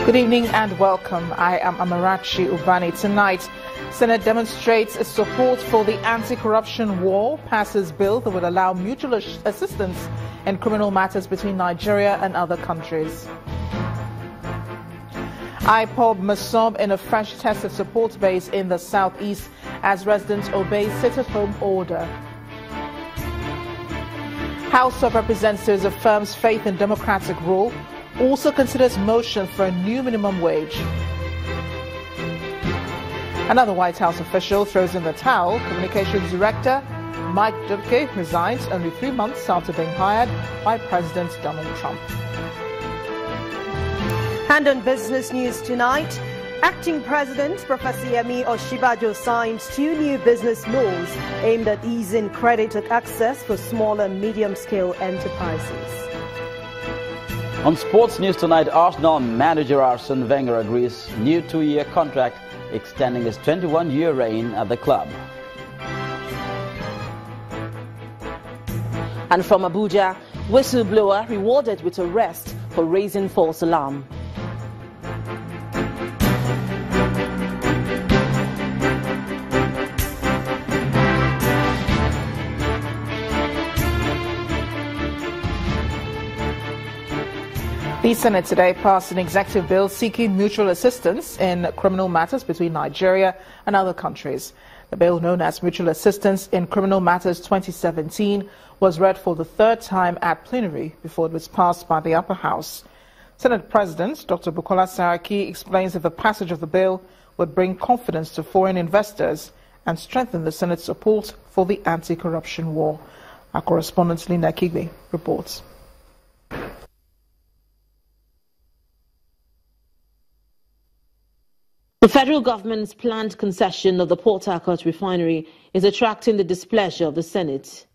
Good evening and welcome. I am Amarachi Ubani. Tonight, Senate demonstrates its support for the anti-corruption war, passes bill that would allow mutual assistance in criminal matters between Nigeria and other countries. IPOB Masob in a fresh test of support base in the southeast as residents obey sit-at-home order. House of Representatives affirms faith in democratic rule, also considers motion for a new minimum wage. Another White House official throws in the towel. Communications Director Mike Dubke resigns only 3 months after being hired by President Donald Trump. And on business news tonight, Acting President Professor Yemi Osinbajo signs 2 new business laws aimed at easing credit access for small and medium-scale enterprises. On sports news tonight, Arsenal manager Arsene Wenger agrees new 2-year contract extending his 21-year reign at the club. And from Abuja, whistleblower rewarded with arrest for raising false alarm. The Senate today passed an executive bill seeking mutual assistance in criminal matters between Nigeria and other countries. The bill, known as Mutual Assistance in Criminal Matters 2017, was read for the 3rd time at plenary before it was passed by the upper house. Senate President Dr. Bukola Saraki explains that the passage of the bill would bring confidence to foreign investors and strengthen the Senate's support for the anti-corruption war. Our correspondent Linda Kigbe reports. The federal government's planned concession of the Port Harcourt Refinery is attracting the displeasure of the Senate.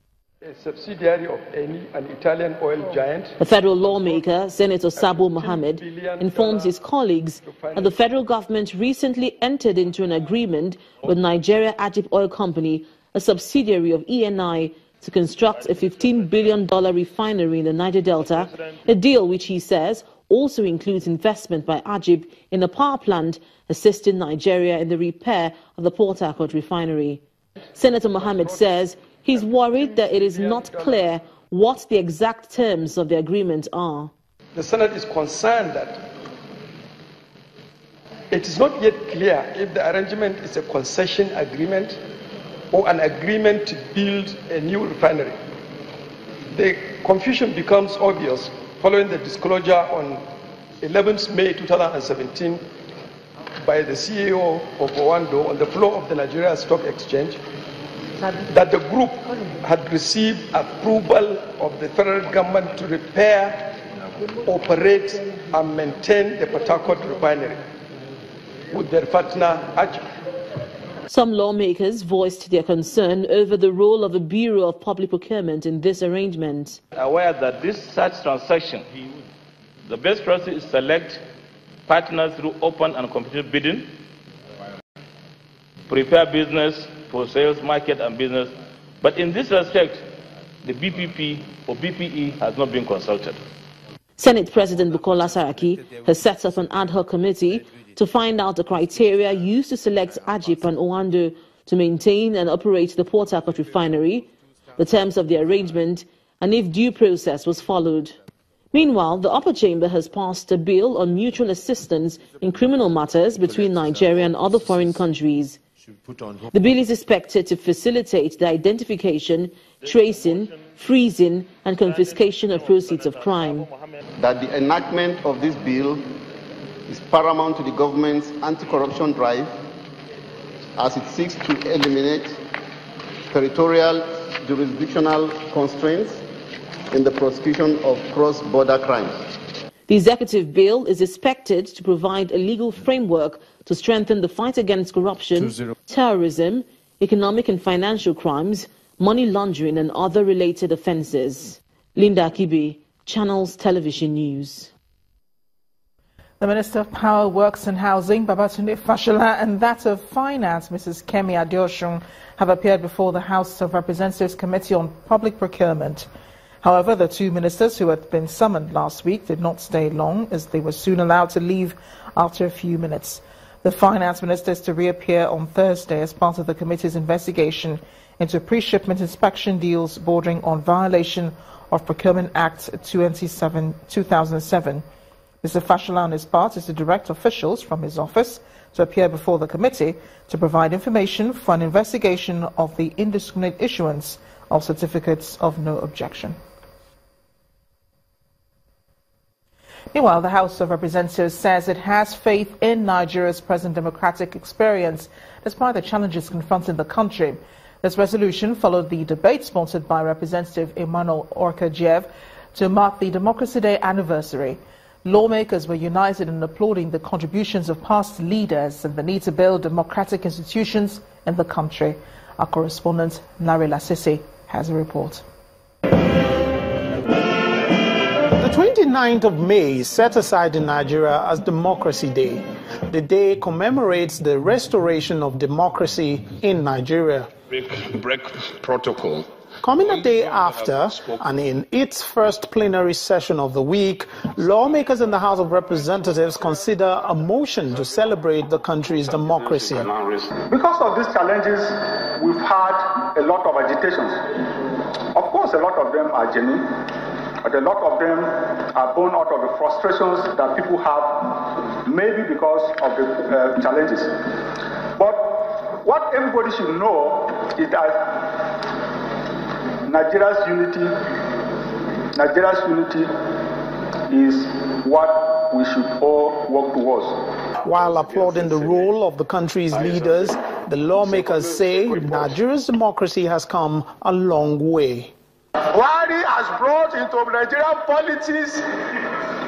A subsidiary of an Italian oil giant. The federal lawmaker, Senator Sabo Mohammed, informs his colleagues that the federal government recently entered into an agreement with Nigeria Ajib Oil Company, a subsidiary of ENI, to construct a $15 billion refinery in the Niger Delta, a deal which he says also includes investment by Ajib in a power plant assisting Nigeria in the repair of the Port Harcourt refinery. Senator Mohammed says he's worried that it is not clear what the exact terms of the agreement are. The Senate is concerned that it is not yet clear if the arrangement is a concession agreement or an agreement to build a new refinery. The confusion becomes obvious following the disclosure on 11th May 2017 by the CEO of Owando on the floor of the Nigeria Stock Exchange that the group had received approval of the federal government to repair, operate and maintain the Port Harcourt refinery with their partner Ajib. Some lawmakers voiced their concern over the role of the Bureau of Public Procurement in this arrangement. Aware that this such transaction, the best process is select partners through open and competitive bidding, prepare business for sales, market and business. But in this respect, the BPP or BPE has not been consulted. Senate President Bukola Saraki has set up an ad hoc committee to find out the criteria used to select Ajib and Owando to maintain and operate the Port Harcourt refinery, the terms of the arrangement, and if due process was followed. Meanwhile, the upper chamber has passed a bill on mutual assistance in criminal matters between Nigeria and other foreign countries. The bill is expected to facilitate the identification, tracing, freezing and confiscation of proceeds of crime. That the enactment of this bill is paramount to the government's anti-corruption drive as it seeks to eliminate territorial jurisdictional constraints in the prosecution of cross-border crimes. The executive bill is expected to provide a legal framework to strengthen the fight against corruption, terrorism, economic and financial crimes, money laundering and other related offences. Linda Akibi, Channels Television News. The Minister of Power, Works and Housing, Babatunde Fashola, and that of Finance, Mrs. Kemi Adeosun, have appeared before the House of Representatives Committee on Public Procurement. However, the two ministers who had been summoned last week did not stay long, as they were soon allowed to leave after a few minutes. The finance minister is to reappear on Thursday as part of the committee's investigation into pre-shipment inspection deals bordering on violation of Procurement Act 2007. Mr. Fashola, on his part, is to direct officials from his office to appear before the committee to provide information for an investigation of the indiscriminate issuance of certificates of no objection. Meanwhile, the House of Representatives says it has faith in Nigeria's present democratic experience, despite the challenges confronting the country. This resolution followed the debate sponsored by Representative Emmanuel Orkajiev to mark the Democracy Day anniversary. Lawmakers were united in applauding the contributions of past leaders and the need to build democratic institutions in the country. Our correspondent, Larry Lasisi, has a report. The 29th of May is set aside in Nigeria as Democracy Day. The day commemorates the restoration of democracy in Nigeria. Break protocol. Coming a day after, and in its first plenary session of the week, lawmakers in the House of Representatives consider a motion to celebrate the country's democracy. Because of these challenges, we've had a lot of agitations. Of course, a lot of them are genuine, but a lot of them are born out of the frustrations that people have, maybe because of the challenges. But what everybody should know is that Nigeria's unity is what we should all work towards. While applauding the role of the country's leaders, the lawmakers say Nigeria's democracy has come a long way. Buhari has brought into Nigerian politics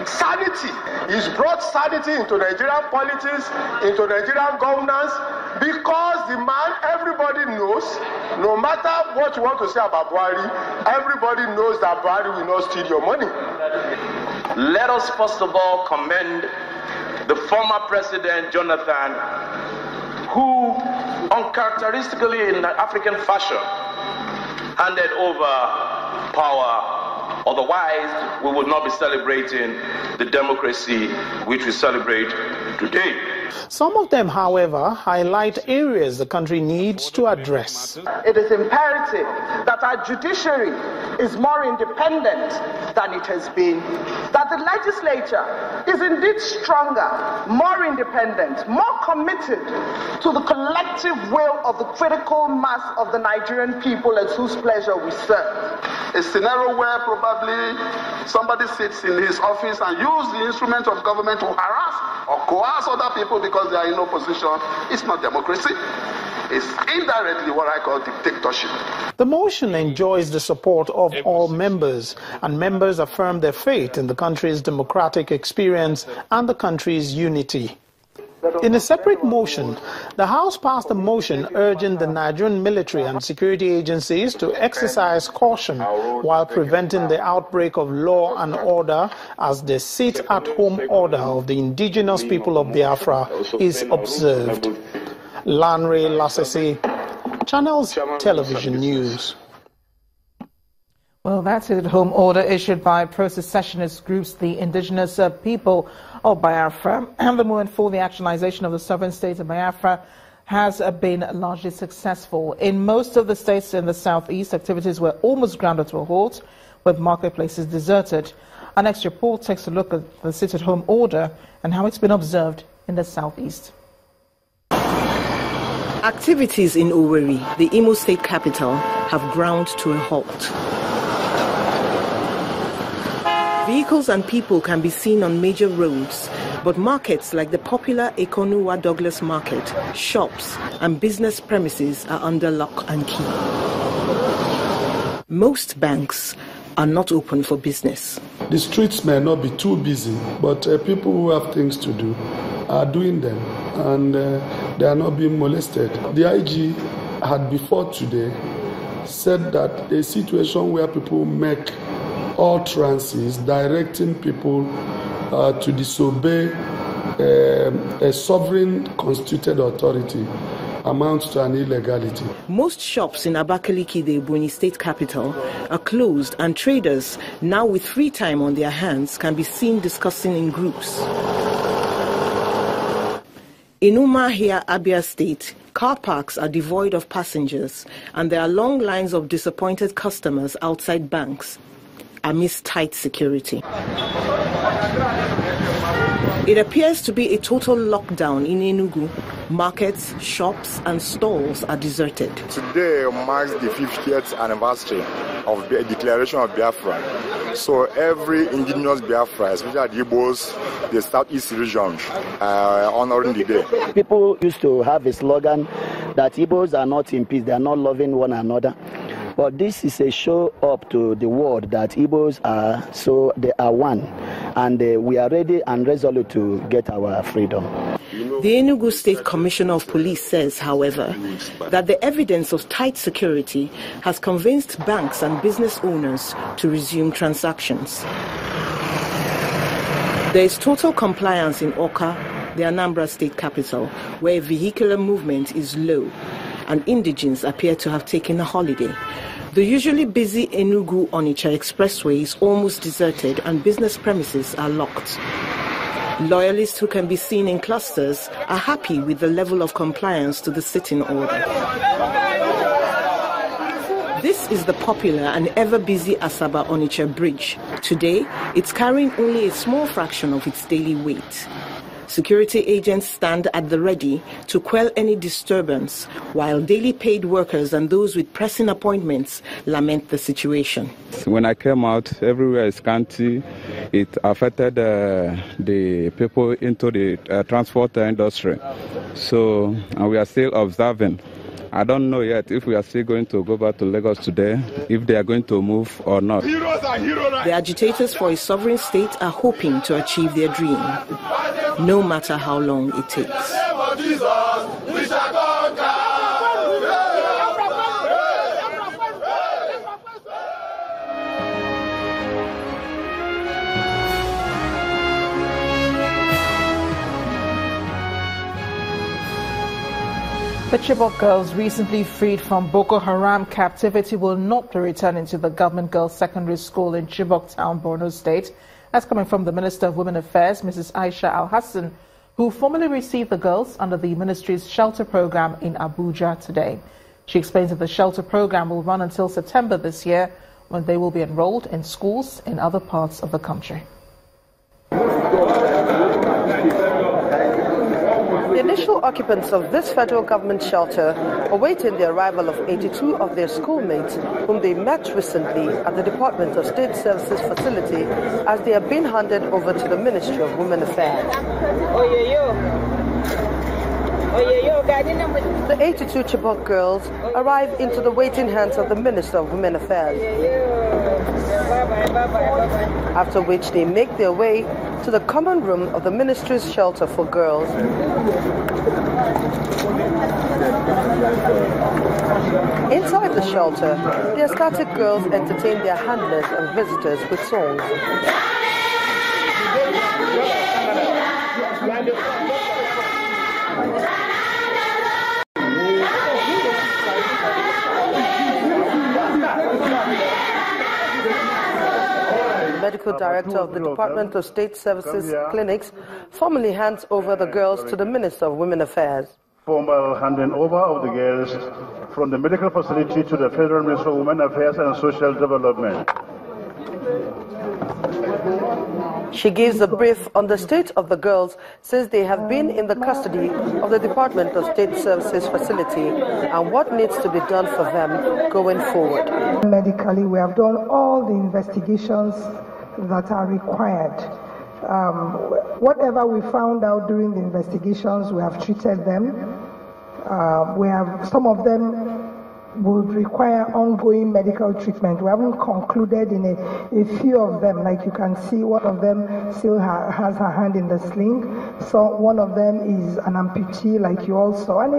sanity. He's brought sanity into Nigerian politics, into Nigerian governance, because the man everybody knows, no matter what you want to say about Buhari, everybody knows that Buhari will not steal your money. Let us first of all commend the former President Jonathan, who uncharacteristically in African fashion handed over power. Otherwise, we would not be celebrating the democracy which we celebrate today. Some of them, however, highlight areas the country needs to address. It is imperative that our judiciary is more independent than it has been, that the legislature is indeed stronger, more independent, more committed to the collective will of the critical mass of the Nigerian people as whose pleasure we serve. A scenario where probably somebody sits in his office and uses the instrument of government to harass or coerce other people because they are in opposition. It's not democracy. It's indirectly what I call dictatorship. The motion enjoys the support of all members, and members affirm their faith in the country's democratic experience and the country's unity. In a separate motion, the House passed a motion urging the Nigerian military and security agencies to exercise caution while preventing the outbreak of law and order as the sit-at-home order of the indigenous people of Biafra is observed. Larry Lasisi, Channels Television News. Well, that's it. Home order issued by pro-secessionist groups, the indigenous people of Biafra, and the movement for the actualization of the sovereign state of Biafra has been largely successful. In most of the states in the southeast, activities were almost ground to a halt, with marketplaces deserted. Our next report takes a look at the sit-at-home order and how it's been observed in the southeast. Activities in Owerri, the Imo state capital, have ground to a halt. Vehicles and people can be seen on major roads, but markets like the popular Ekonuwa Douglas Market, shops and business premises are under lock and key. Most banks are not open for business. The streets may not be too busy, but people who have things to do are doing them, and they are not being molested. The IG had before today said that a situation where people make utterances directing people to disobey a sovereign constituted authority amounts to an illegality. Most shops in Abakaliki, the Ebonyi state capital, are closed, and traders, now with free time on their hands, can be seen discussing in groups. In Umuahia, Abia State, car parks are devoid of passengers, and there are long lines of disappointed customers outside banks amidst tight security. It appears to be a total lockdown in Enugu. Markets, shops, and stalls are deserted. Today marks the 50th anniversary of the declaration of Biafra. So every indigenous Biafra, especially the Igbos, the Southeast region, honoring the day. People used to have a slogan that Igbos are not in peace, they are not loving one another. But this is a show up to the world that Igbos are, so they are one. And we are ready and resolute to get our freedom. The Enugu State Commissioner of Police says, however, that the evidence of tight security has convinced banks and business owners to resume transactions. There is total compliance in Oka, the Anambra State capital, where vehicular movement is low, and indigents appear to have taken a holiday. The usually busy Enugu-Onitsha expressway is almost deserted, and business premises are locked. Loyalists who can be seen in clusters are happy with the level of compliance to the sitting order. This is the popular and ever-busy Asaba-Onitsha bridge. Today, it's carrying only a small fraction of its daily weight. Security agents stand at the ready to quell any disturbance, while daily paid workers and those with pressing appointments lament the situation. When I came out, everywhere is scanty. It affected the people into the transport industry. So we are still observing. I don't know yet if we are still going to go back to Lagos today, if they are going to move or not. The agitators for a sovereign state are hoping to achieve their dream, no matter how long it takes. The Chibok girls recently freed from Boko Haram captivity will not be returning to the government girls' secondary school in Chibok town, Borno State. That's coming from the Minister of Women Affairs, Mrs. Aisha Al-Hassan, who formally received the girls under the ministry's shelter program in Abuja today. She explains that the shelter program will run until September this year, when they will be enrolled in schools in other parts of the country. The initial occupants of this federal government shelter awaited the arrival of 82 of their schoolmates whom they met recently at the Department of State Services facility as they are being handed over to the Ministry of Women Affairs. The 82 Chibok girls arrive into the waiting hands of the Minister of Women Affairs, after which they make their way to the common room of the ministry's shelter for girls. Inside the shelter, the ecstatic girls entertain their handlers and visitors with songs. Medical Director of the Department of State Services Clinics formally hands over the girls to the Minister of Women Affairs. Formal handing over of the girls from the medical facility to the Federal Minister of Women Affairs and Social Development. She gives a brief on the state of the girls since they have been in the custody of the Department of State Services facility and what needs to be done for them going forward. Medically, we have done all the investigations that are required. Whatever we found out during the investigations, we have treated them. We have some of them would require ongoing medical treatment. We haven't concluded in a few of them. Like you can see, one of them still has her hand in the sling. So one of them is an amputee, like you all saw. And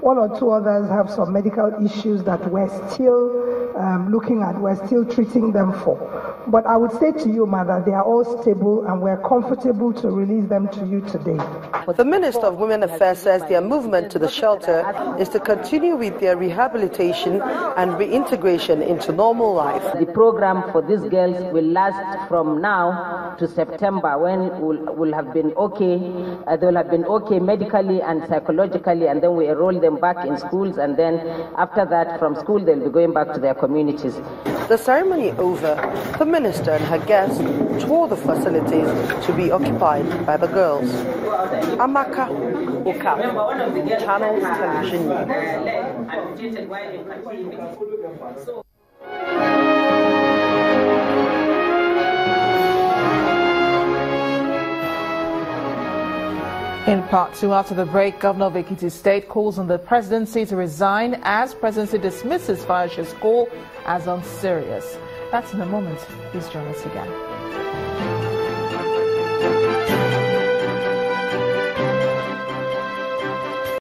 one or two others have some medical issues that we're still looking at, we're still treating them for. But I would say to you, Mother, they are all stable and we're comfortable to release them to you today. The Minister of Women Affairs says their movement to the shelter is to continue with their rehabilitation and reintegration into normal life. The program for these girls will last from now to September, when will have been okay. They will have been okay medically and psychologically, and then we enroll them back in schools, and then after that, from school, they'll be going back to their communities. The ceremony over, the minister and her guests toured the facilities to be occupied by the girls. Amaka Oka, Channels Television News. In part two, after the break, Governor of Ekiti State calls on the presidency to resign as presidency dismisses Fayoshe's call as unserious. That's in a moment. Please join us again.